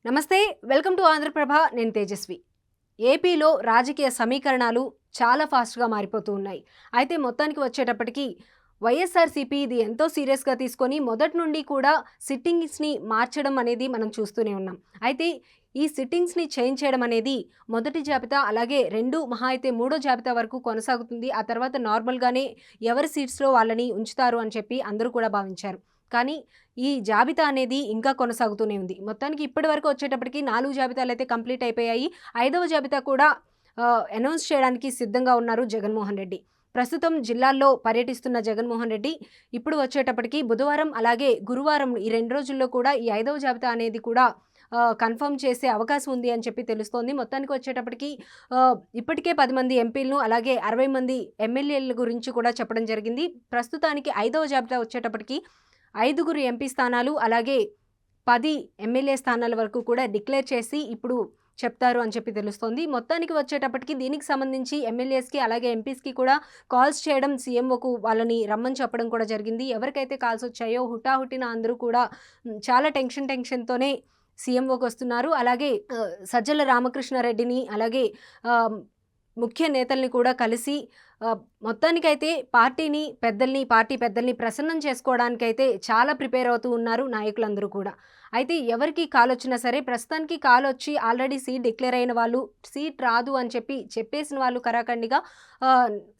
నమస్తే, welcome to Andhraprabha. నేను తేజస్వి. ఏపీలో రాజకీయ సమీకరణాలు చాలా ఫాస్ట్గా మారిపోతూ ఉన్నాయి. అయితే మొత్తానికి వచ్చేటప్పటికి వైఎస్ఆర్సీపీ ఇది ఎంతో సీరియస్గా తీసుకొని మొదటి నుండి కూడా సిట్టింగ్స్ని మార్చడం అనేది మనం చూస్తూనే ఉన్నాం. అయితే ఈ సిట్టింగ్స్ని చేంజ్ చేయడం అనేది మొదటి జాబితా, అలాగే మహా అయితే మూడో జాబితా వరకు కొనసాగుతుంది. ఆ తర్వాత నార్మల్గానే ఎవరి సీట్స్లో వాళ్ళని ఉంచుతారు అని చెప్పి అందరూ కూడా భావించారు. కానీ ఈ జాబితా అనేది ఇంకా కొనసాగుతూనే ఉంది. మొత్తానికి ఇప్పటి వరకు వచ్చేటప్పటికి 4 జాబితాలు అయితే కంప్లీట్ అయిపోయాయి. 5వ జాబితా కూడా అనౌన్స్ చేయడానికి సిద్ధంగా ఉన్నారు జగన్మోహన్ రెడ్డి. ప్రస్తుతం జిల్లాల్లో పర్యటిస్తున్న జగన్మోహన్ రెడ్డి ఇప్పుడు వచ్చేటప్పటికి బుధవారం అలాగే గురువారం ఈ 2 రోజుల్లో కూడా ఈ 5వ జాబితా అనేది కూడా కన్ఫర్మ్ చేసే అవకాశం ఉంది అని చెప్పి తెలుస్తోంది. మొత్తానికి వచ్చేటప్పటికి ఇప్పటికే 10 మంది ఎంపీలను అలాగే 60 మంది ఎమ్మెల్యేల గురించి కూడా చెప్పడం జరిగింది. ప్రస్తుతానికి 5వ జాబితా వచ్చేటప్పటికి 5 ఎంపీ స్థానాలు అలాగే 10 ఎమ్మెల్యే స్థానాల వరకు కూడా డిక్లేర్ చేసి ఇప్పుడు చెప్తారు అని చెప్పి తెలుస్తోంది. మొత్తానికి వచ్చేటప్పటికి దీనికి సంబంధించి ఎమ్మెల్యేస్కి అలాగే ఎంపీస్కి కూడా కాల్స్ చేయడం, సీఎంఓకు వాళ్ళని రమ్మని చెప్పడం కూడా జరిగింది. ఎవరికైతే కాల్స్ వచ్చాయో హుటాహుటిన అందరూ కూడా చాలా టెన్షన్తోనే సీఎంఓకి వస్తున్నారు. అలాగే సజ్జల రామకృష్ణారెడ్డిని అలాగే ముఖ్య నేతల్ని కూడా కలిసి మొత్తానికైతే పార్టీ పెద్దల్ని ప్రసన్నం చేసుకోవడానికైతే చాలా ప్రిపేర్ అవుతూ ఉన్నారు నాయకులందరూ కూడా. అయితే ఎవరికి కాల్ వచ్చినా సరే ప్రస్తుతానికి కాల్ వచ్చి ఆల్రెడీ సీట్ డిక్లేర్ అయిన వాళ్ళు, సీట్ రాదు అని చెప్పేసిన వాళ్ళు కరాఖండిగా,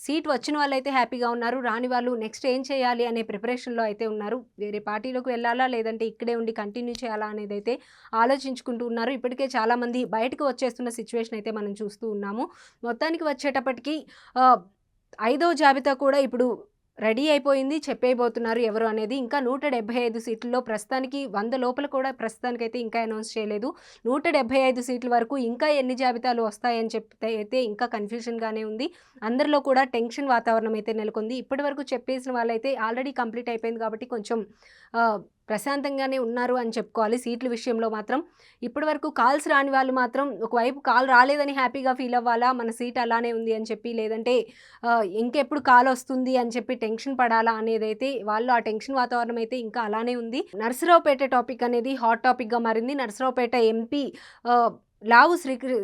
సీట్ వచ్చిన వాళ్ళైతే హ్యాపీగా ఉన్నారు. రాని వాళ్ళు నెక్స్ట్ ఏం చేయాలి అనే ప్రిపరేషన్లో అయితే ఉన్నారు. వేరే పార్టీలోకి వెళ్ళాలా లేదంటే ఇక్కడే ఉండి కంటిన్యూ చేయాలా అనేది అయితే ఆలోచించుకుంటూ ఉన్నారు. ఇప్పటికే చాలామంది బయటకు వచ్చేస్తున్న సిచ్యువేషన్ అయితే మనం చూస్తూ ఉన్నాము. మొత్తానికి వచ్చేటప్పటికి 5వ జాబితా కూడా ఇప్పుడు రెడీ అయిపోయింది. చెప్పేయబోతున్నారు ఎవరు అనేది. ఇంకా 175 సీట్లలో ప్రస్తుతానికి 100 లోపల కూడా ప్రస్తుతానికైతే ఇంకా అనౌన్స్ చేయలేదు. 175 సీట్ల వరకు ఇంకా ఎన్ని జాబితాలు వస్తాయని చెప్తే అయితే ఇంకా కన్ఫ్యూజన్గానే ఉంది. అందరిలో కూడా టెన్షన్ వాతావరణం అయితే నెలకొంది. ఇప్పటి వరకు చెప్పేసిన వాళ్ళైతే ఆల్రెడీ కంప్లీట్ అయిపోయింది కాబట్టి కొంచెం ప్రశాంతంగానే ఉన్నారు అని చెప్పుకోవాలి. సీట్ల విషయంలో మాత్రం ఇప్పటి వరకు కాల్స్ రాని వాళ్ళు మాత్రం ఒకవైపు కాల్ రాలేదని హ్యాపీగా ఫీల్ అవ్వాలా, మన సీట్ అలానే ఉంది అని చెప్పి, లేదంటే ఇంకెప్పుడు కాల్ వస్తుంది అని చెప్పి టెన్షన్ పడాలా అనేదైతే వాళ్ళు ఆ టెన్షన్ వాతావరణం అయితే ఇంకా అలానే ఉంది. నరసరావుపేట టాపిక్ అనేది హాట్ టాపిక్గా మారింది. నరసరావుపేట ఎంపీ లావు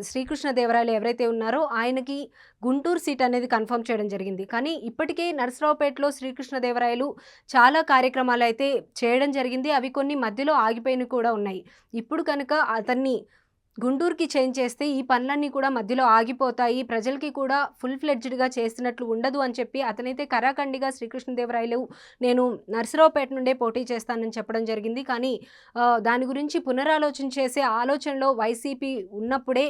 శ్రీకృష్ణదేవరాయలు ఎవరైతే ఉన్నారో ఆయనకి గుంటూరు సీట్ అనేది కన్ఫర్మ్ చేయడం జరిగింది. కానీ ఇప్పటికే నరసరావుపేటలో శ్రీకృష్ణదేవరాయలు చాలా కార్యక్రమాలు అయితే చేయడం జరిగింది. అవి కొన్ని మధ్యలో ఆగిపోయినవి కూడా ఉన్నాయి. ఇప్పుడు కనుక అతన్ని గుంటూరుకి చేంజ్ చేస్తే ఈ పనులన్నీ కూడా మధ్యలో ఆగిపోతాయి, ప్రజలకి కూడా ఫుల్ ఫ్లెడ్జ్డ్గా చేస్తున్నట్లు ఉండదు అని చెప్పి అతనైతే కరాఖండిగా శ్రీకృష్ణదేవరాయలు నేను నరసరావుపేట నుండే పోటీ చేస్తానని చెప్పడం జరిగింది. కానీ దాని గురించి పునరాలోచన చేసే ఆలోచనలో వైసీపీ ఉన్నప్పుడే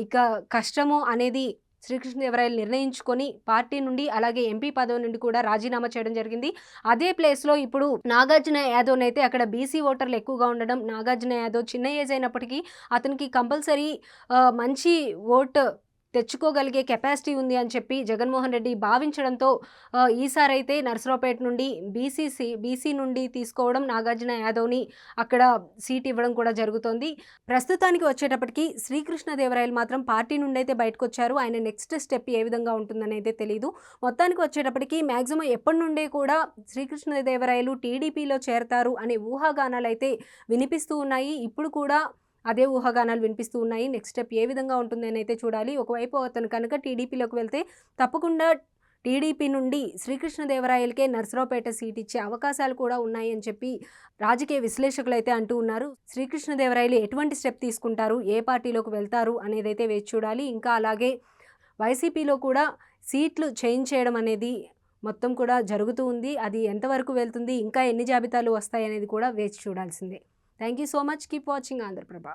ఇక కష్టము అనేది శ్రీకృష్ణదేవరాయలు నిర్ణయించుకొని పార్టీ నుండి అలాగే ఎంపీ పదవి నుండి కూడా రాజీనామా చేయడం జరిగింది. అదే ప్లేస్లో ఇప్పుడు నాగార్జున యాదవ్ అయితే అక్కడ బీసీ ఓటర్లు ఎక్కువగా ఉండడం, నాగార్జున యాదవ్ చిన్న ఏజ్ అయినప్పటికీ అతనికి కంపల్సరీ మంచి ఓట్ తెచ్చుకోగలిగే కెపాసిటీ ఉంది అని చెప్పి జగన్మోహన్ రెడ్డి భావించడంతో ఈసారైతే నరసరావుపేట నుండి బీసీ నుండి తీసుకోవడం, నాగార్జున యాదవ్ని అక్కడ సీట్ ఇవ్వడం కూడా జరుగుతోంది. ప్రస్తుతానికి వచ్చేటప్పటికి శ్రీకృష్ణదేవరాయలు మాత్రం పార్టీ నుండి అయితే బయటకు వచ్చారు. ఆయన నెక్స్ట్ స్టెప్ ఏ విధంగా ఉంటుందని అయితే తెలియదు. మొత్తానికి వచ్చేటప్పటికి మ్యాక్సిమం ఎప్పటి నుండే కూడా శ్రీకృష్ణదేవరాయలు టీడీపీలో చేరతారు అనే ఊహాగానాలు అయితే వినిపిస్తూ ఉన్నాయి. ఇప్పుడు కూడా అదే ఊహాగానాలు వినిపిస్తూ ఉన్నాయి. నెక్స్ట్ స్టెప్ ఏ విధంగా ఉంటుందని అయితే చూడాలి. ఒకవైపు అతను కనుక టీడీపీలోకి వెళ్తే తప్పకుండా టీడీపీ నుండి శ్రీకృష్ణదేవరాయలకే నరసరావుపేట సీట్ ఇచ్చే అవకాశాలు కూడా ఉన్నాయి అని చెప్పి రాజకీయ విశ్లేషకులు అయితే అంటూ ఉన్నారు. శ్రీకృష్ణదేవరాయలు ఎటువంటి స్టెప్ తీసుకుంటారు, ఏ పార్టీలోకి వెళ్తారు అనేదైతే వేచి చూడాలి. ఇంకా అలాగే వైసీపీలో కూడా సీట్లు చేంజ్ చేయడం అనేది మొత్తం కూడా జరుగుతూ ఉంది. అది ఎంతవరకు వెళ్తుంది, ఇంకా ఎన్ని జాబితాలు వస్తాయి అనేది కూడా వేచి చూడాల్సిందే. Thank you so much. Keep watching Andhra Prabha.